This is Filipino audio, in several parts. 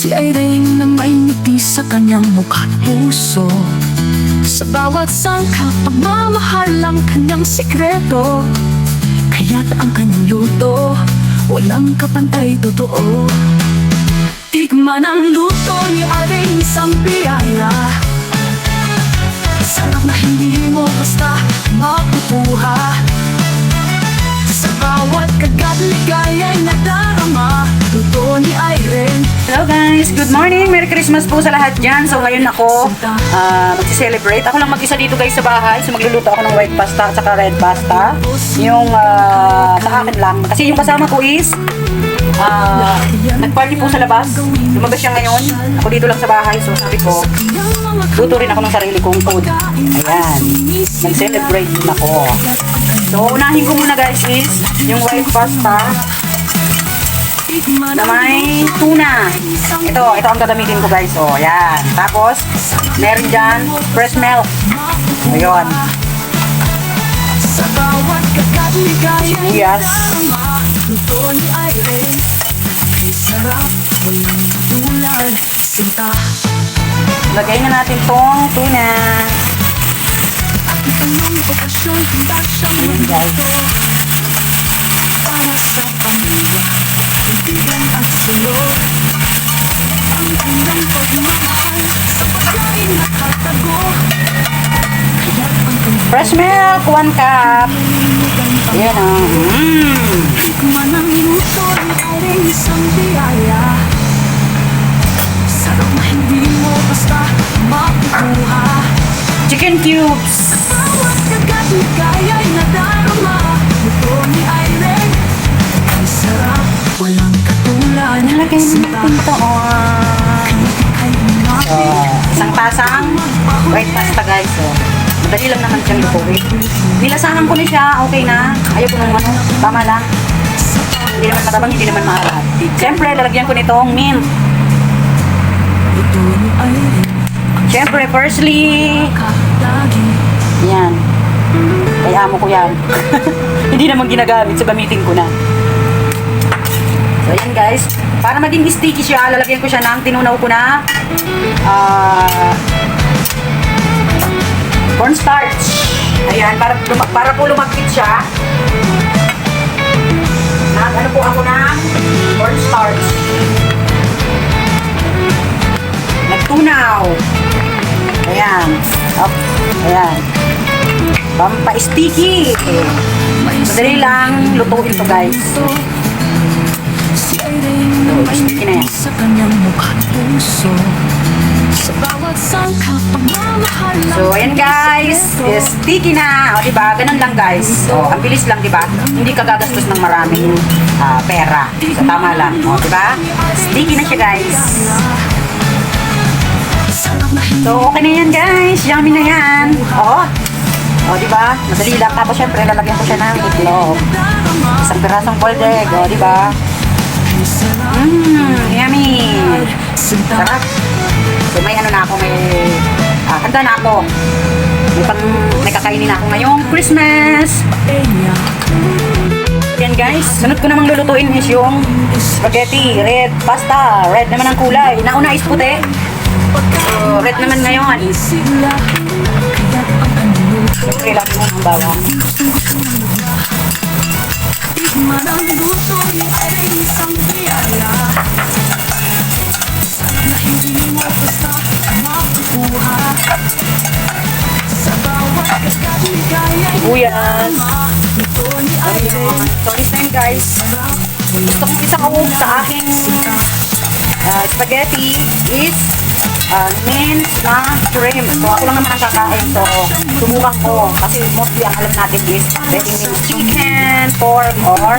Si Irene na may ngiti sa kanyang mukha at puso. Sa bawat sangkap, pagmamahal ang kanyang sikreto. Kaya't ang kanyang luto, walang kapantay totoo. Tikman ang luto ni Irene, isang biyaya. Sarap na hindi mo basta makukuha. Sa bawat kagat, ligaya'y nadarama. Luto ni Irene. Hello guys, good morning! Merry Christmas po sa lahat dyan. So ngayon ako magsi-celebrate. Ako lang mag-isa dito guys sa bahay. So magluluto ako ng white pasta at saka red pasta. Yung sa akin lang. Kasi yung kasama ko is nag-party po sa labas. Lumabas siya ngayon. Ako dito lang sa bahay. So sabi ko, luto rin ako ng sarili kong food. Ayan, mag-celebrate din ako. So unahin ko muna guys is yung white pasta na may tuna. Ito ang gagamitin ko guys. O, yan. Tapos, meron dyan fresh milk. Ayun. Sibuyas. Lagay na natin tong tuna. Ayan guys. Para sa pamilya, kaibigan at sulod. Ang kanyang pagmamahal sa pagkain nakatago. Fresh milk, 1 cup. Ayan o. Tikman ang luto ni Irene, isang biyaya. Sarap na hindi mo basta makukuha. Chicken cubes. Sa bawat kagat, ligaya'y nadarama. Luto ni Irene, ang sarap, walang katulad. Nalagay natin ito. So, isang tasang white pasta guys. So, madali lang naman siyang lutuin. Nilasahan ko na siya, okay na. Ayaw ko nung ano, tama lang. Hindi naman matabang, hindi naman maalat. Siyempre, lalagyan ko nitong mint. Luto ni Irene, Siyempre, firstly, yan. Kaya amo ko yan. Hindi naman ginagamit, so gamitin ko na. So, yan guys. Para maging sticky siya, lalagyan ko siya ng tinunaw ko na cornstarch. Ayan, para po lumagkit siya. Ano po ako ng cornstarch. Nagtunaw. Ayan. Up. Ayan. Pampa-sticky. Madali lang lutuin to guys. si Irene na may ngiti sa kanyang mukha at puso. Sa bawat sangkap, pagmamahal ang So, ayan guys. Sticky na. O, diba? Ganun lang guys. O, ang bilis lang, diba? Hindi ka gagastos ng maraming pera. So, tama lang. O, diba? Sticky na siya guys. So, okay na yan guys. Yummy na yan. O, diba? Madali lang. Tapos, syempre, lalagyan ko siya ng itlog. Isang pirasong boiled egg. O, diba? Yummy. Sarap. So, may ano na ako, may handa na ako. May kakainin na ako ngayong Christmas. Yan guys, sunod ko namang lulutuin is yung spaghetti, red pasta. Red naman ang kulay. Nauna is puti. So, red naman ngayon. Siyempre lang mo ang bawang. Manang luto ni Irene, isang biyaya. Sana na hindi mo basta makukuha. Sa bawat kagat, ligaya'y Sibuyas. luto ni Irene. So, this time guys, gusto kong isahog sa aking spaghetti is minced na shrimp. So, ako lang naman ang kakain. So, subukan ko. Kasi mostly ang alam natin is pwedeng minced chicken, pork, or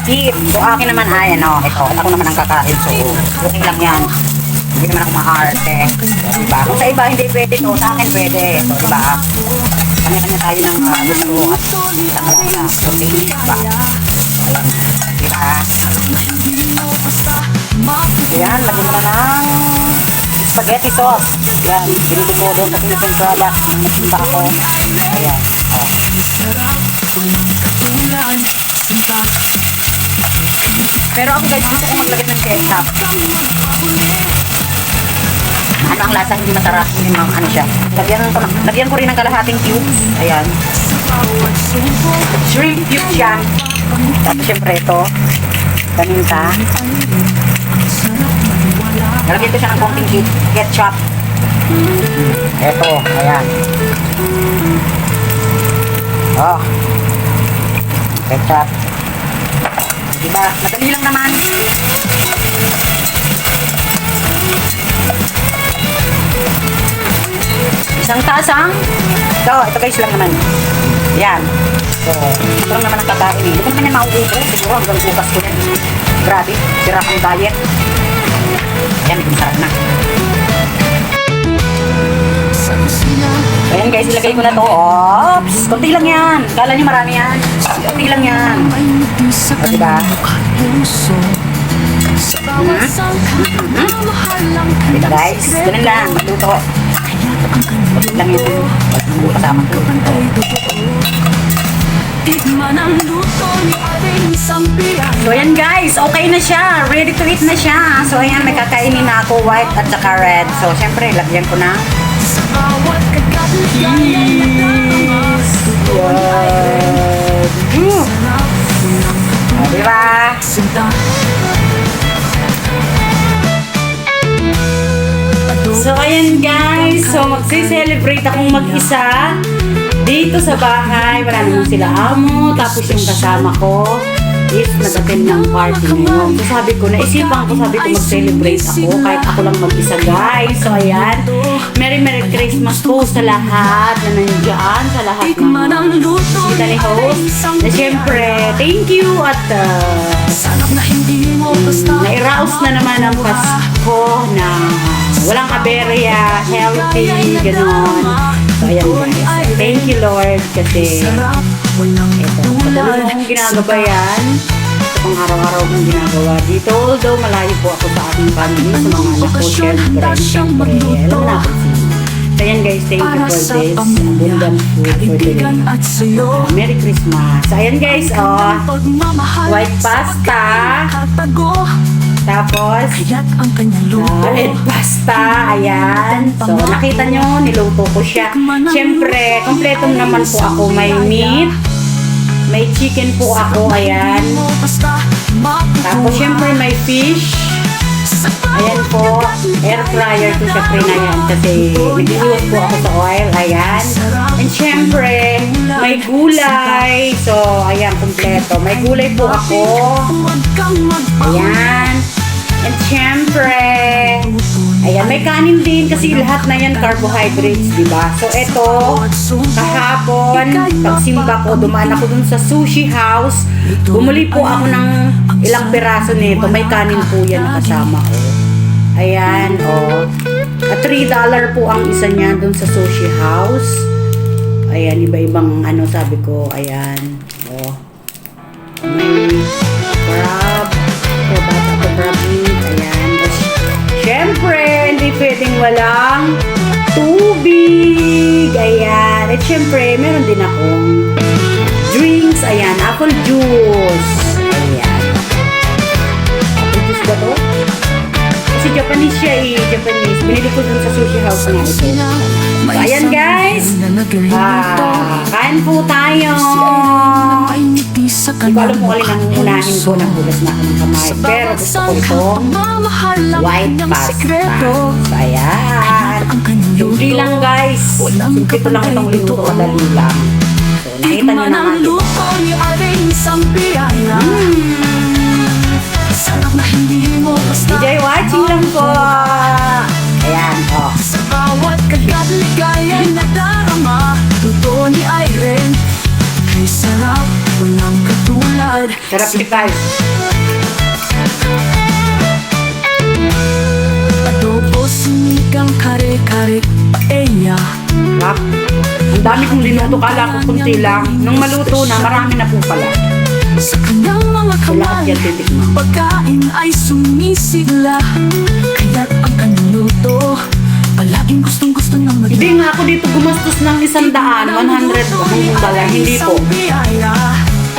beef. So, akin naman ay, ito. Ako naman ang kakain. So, okay lang yan. Hindi naman ako maarte. So, diba? Kung sa iba hindi pwede to, sa akin pwede. So, diba? Kanya-kanya tayo ng gusto at isang lasa. So, diba? Ayan. Diba? Ayan, lagyan mo na ng spaghetti sauce. Yan, binili ko doon sa Philippine product. Nagpunta ako. Ayan. Pero ako guys, gusto ko maglagay ng ketchup. Ano ang lasa, hindi masarap, hindi ano siya. Lagyan ko rin ng kalahating cubes. Ayan. Shrimp cubes yan. Tapos syempre ito, paminta. Nalagyan ko siya ng konting ketchup. Ito, ayan. Oh. Ketchup. Diba? Madali lang naman. Isang tasang. Ito guys lang naman. Yan. So, ito lang naman ang kakain. Hindi ko naman yan mauubos. Siguro hanggang bukas ko yan. Grabe. Sira ang diet. Ayan, ito masarap na. Ayan guys, ilagay ko na to. Oops! Kunti lang yan. Kala nyo marami yan. Kunti lang yan. Diba? Diba guys? Ganun lang. Magluto. Kunti lang yan. Hindi kasama ko. So ayan guys, okay na siya. Ready to eat na siya. So ayan, may kakainin na ako, white at saka red. So syempre, lagyan ko na. Diba? So ayan guys, so magsi-celebrate akong mag-isa dito sa bahay. Wala naman sila amo. Tapos yung kasama ko is nag-attend ng party ngayon. So sabi ko, naisipan ko, sabi ko mag-celebrate ako kahit ako lang mag-isa guys. So ayan, Merry Christmas po sa lahat na nandiyan, sa lahat ng kita ni host. Na syempre, thank you at nairaos na naman ang Pasko na walang aberya, healthy, gano'n. So ayan guys, thank you Lord kasi ito, madami kong ginagabayan. Pang araw-araw kong ginagawa dito. Although malayo po ako sa ating family, sa mga anak ko, syempre, alam na ako. So ayan guys, thank you for this abundant food for today. Merry Christmas. So ayan guys, white pasta. Tapos, red pasta, ayan. So, nakita nyo, niluto ko siya. Siyempre, kompleto naman po ako. May meat, may chicken po ako, ayan. Tapos, siyempre, may fish. Ayan po, air fryer ko siya prinayan kasi nag-iwas po ako sa oil, ayan. And siyempre, may gulay. So, ayan, kompleto. May gulay po ako. Ayan. And syempre, ayan, may kanin din kasi lahat na yan carbohydrates, diba? So, ito, kahapon, pagsimba ko, dumaan ako dun sa sushi house. Bumuli po ako ng ilang piraso nito. May kanin po yan na kasama ko. Ayan, At $3 po ang isa niya dun sa sushi house. Ayan, iba-ibang sabi ko, ayan. May crab. Crab meat. Ayan. Siyempre, hindi pwedeng walang tubig. Ayan. At siyempre, meron din akong drinks. Ayan. Apple juice. Ayan. Apple juice ba to? Kasi Japanese siya Japanese. Binili ko dun sa sushi house nga ito. So, ayan guys. Kain po tayo. Hindi ko alam kung alin ang unahin ko. Nagbulas na ako ng kamay. Pero gusto ko itong white pasta. So, ayan. Simple lang guys. Simple ko lang itong luto. Madali lang. So, nakita nyo naman ito. Enjoy watching lang po. Ayan, Sa bawat kagad-ligaya na darama, totoo ni Irene, kay sarap, walang katulad. Sarap ni guys. Adobo, sinigang, kare-kare, paella. Sarap. Ang dami kong linuto. Kala ko kunti lang. Nung maluto na, marami na po pala. Sa kanyang mga kamay, pagkain ay sumisigla. Kaya't ang kanyang luto, palaging gustong-gusto na magla. Hindi nga ako dito gumastos ng 100, 100 $100. Hindi po.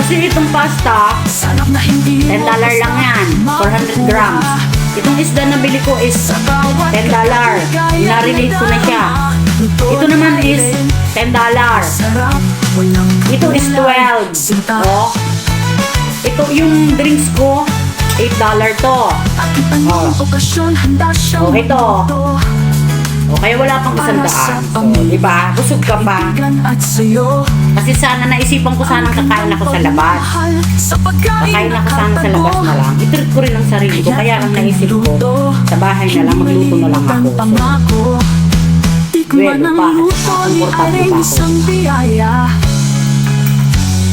Kasi itong pasta, Sarap na hindi $10 mo lang yan. 400 grams. Itong isda na bili ko is Sa bawat $10. Na-relate ko na siya. Ito naman is $10. Sarap, walang Ito is katulad. 12. Sinta Oh. Ito yung drinks ko, $8 to. at ibang okasyon, handa siyang Oh, ito. magluto. O kaya wala pang Para 100. sa So, pamilya, diba? Busog ka pa. kaibigan at sa'yo. Kasi sana naisipan ko sanang kakain ako sa labas. Sa pagkain Kakain ako sana sa labas na lang. I-treat ko rin ang sarili ko. Kaya lang naisip ko, sa bahay na lang, magluto na lang ako. Pangako, tikman Well, ang pa, luto ni komportable pa Aring ako. isang biyaya.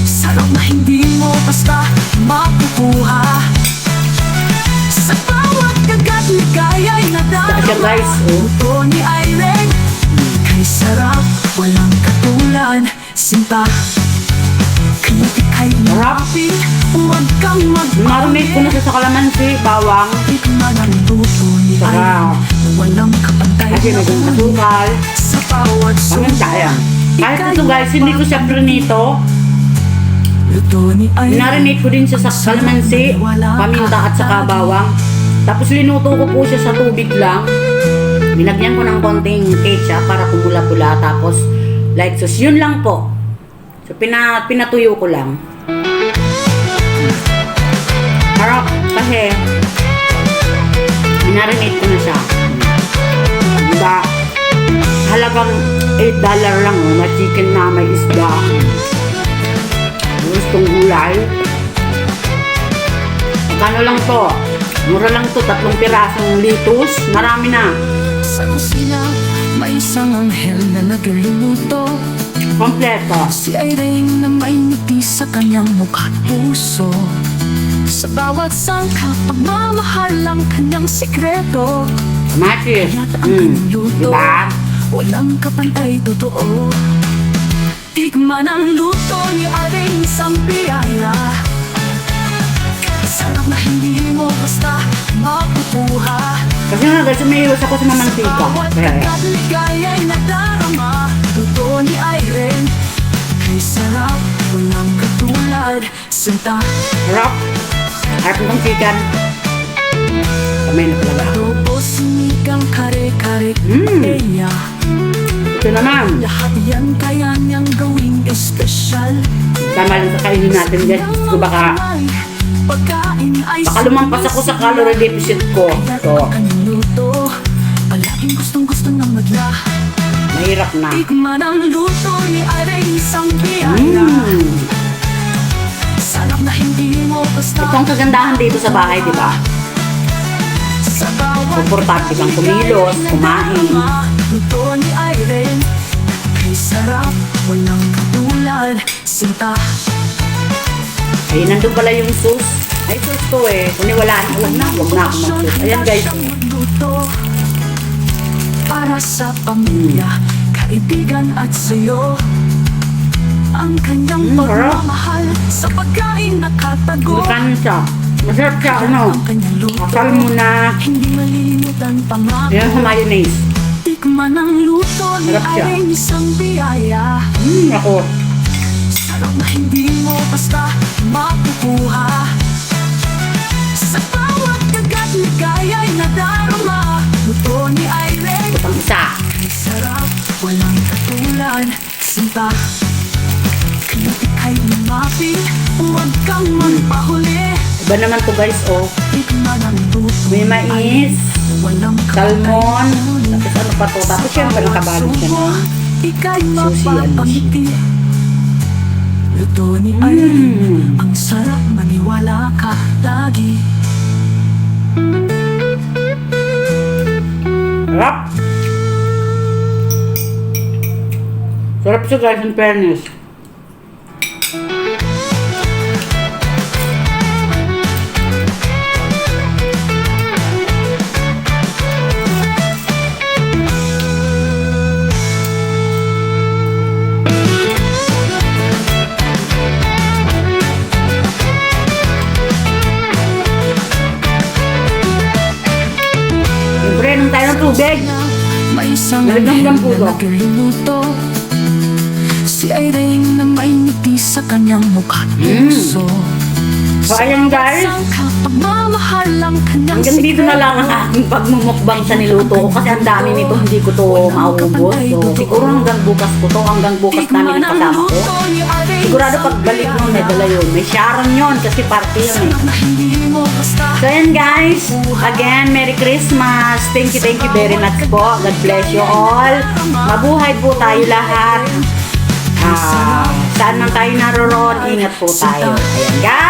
Sarap na hindi mo basta makukuha. Sa bawat kagat ligaya'y Saka siya, nadarama. guys, oh. Luto ni Irene, kay sarap, walang katulad. Sinta, kaya ika'y Sarap. malapit, huwag kang Marinate ko na siya sa kalamansi, bawang. Tikman ang luto ni Sarap. Irene, walang kapantay. Kasi may ganun asukal. Sa bawat Paminta yan. Kahit ito guys, hindi ko siya prinito. Luto ni Irene, Narinate ko din siya sa kalamansi, paminta at saka bawang. Tapos linuto ko po siya sa tubig lang. Binagyan ko ng konting ketchup para kumula-pula. Tapos light sauce. Yun lang po. So pinatuyo ko lang. Harap kasi minarinate ko na siya. Diba? Halagang $8 lang na chicken na may isda. Gustong gulay. Magkano lang to? Mura lang to, 3 pirasong litos. Marami na. sa kusina, may isang anghel na nagluluto. Kompleto. Si Irene na may ngiti sa kanyang mukha at puso. Sa bawat sangkap, pagmamahal ang kanyang sikreto. Matis. Kaya't ang kanyang luto, Diba? walang kapantay totoo. Tikman ang luto ni Aring isang biyaya. Sarap na hindi mo basta makukuha. Kasi nga guys, umiiwas ako sa mamantika. Bawat Kaya kagat ligaya'y nadarama. Luto ni Irene, kay sarap, walang katulad. Sinta, harap. Harap ng chicken. Kamay na talaga. adobo, sinigang, kare-kare, Mm. eya. Ito naman. Lahat yan kaya niyang gawing espesyal. Tama lang sa kainin natin guys. Gusto ko baka Pagkain ay lumampas ako sa calorie deficit ko. So, ang luto, palaging gustong-gusto ng madla. mahirap na. Tikman ang luto ni Irene isang biyaya. Sarap na hindi mo basta Ito ang kagandahan dito sa bahay, di ba? sa bawat Komportable kang kumilos, kumain. luto ni Irene, kay sarap, walang katulad. Sinta, Eh, nandun pala yung sauce. Ay, sauce ko eh. Kung wala na, huwag na ako mag-sauce. Ayan guys. magluto para sa pamilya, kaibigan at sa'yo. Ang kanyang Sarap. pagmamahal sa pagkain nakatago. Magkano siya? Masarap siya, ano? Ang kanyang luto, Akal mo na. hindi malilimutan pangako. Yan sa mayonnaise. Tikman ang luto ni Sarap siya. Irene isang biyaya. Ako. Sarap na hindi mo basta makukuha. Sa bawat kagat ligaya'y nadarama. Luto ni Irene, Ito pang isa. ay sarap, walang katulad. Sinta, kaya ika'y lumapit, huwag kang magpahuli. Iba naman to guys, oh. Tikman ang luto May mais, walang salmon, tapos ano pa to. Tapos syempre nakabalot siya na. Ika'y Susi, mapapangiti. Luto ni Irene, ang sarap, maniwala ka lagi. Sarap. Sarap siya guys, in fairness. Siyempre, nung tayo ng tubig. May isang Nalagyan anghel ng puso. na nagluluto. Si Irene na may ngiti sa kanyang mukha at puso. So, ayan guys. Pagmamahal ang kanyang Hanggang dito na lang ang aking pagmumukbang sa niluto ko kasi ang dami nito, hindi ko to mauubos. So, siguro hanggang bukas ko to, hanggang bukas namin ang kasama ko. Sigurado pagbalik nun, may dala yun. May Sharon yun kasi party yun eh. So yan guys, again, Merry Christmas. Thank you very much po. God bless you all. Mabuhay po tayo lahat. Saan man tayo naroon, ingat po tayo. Ayan guys.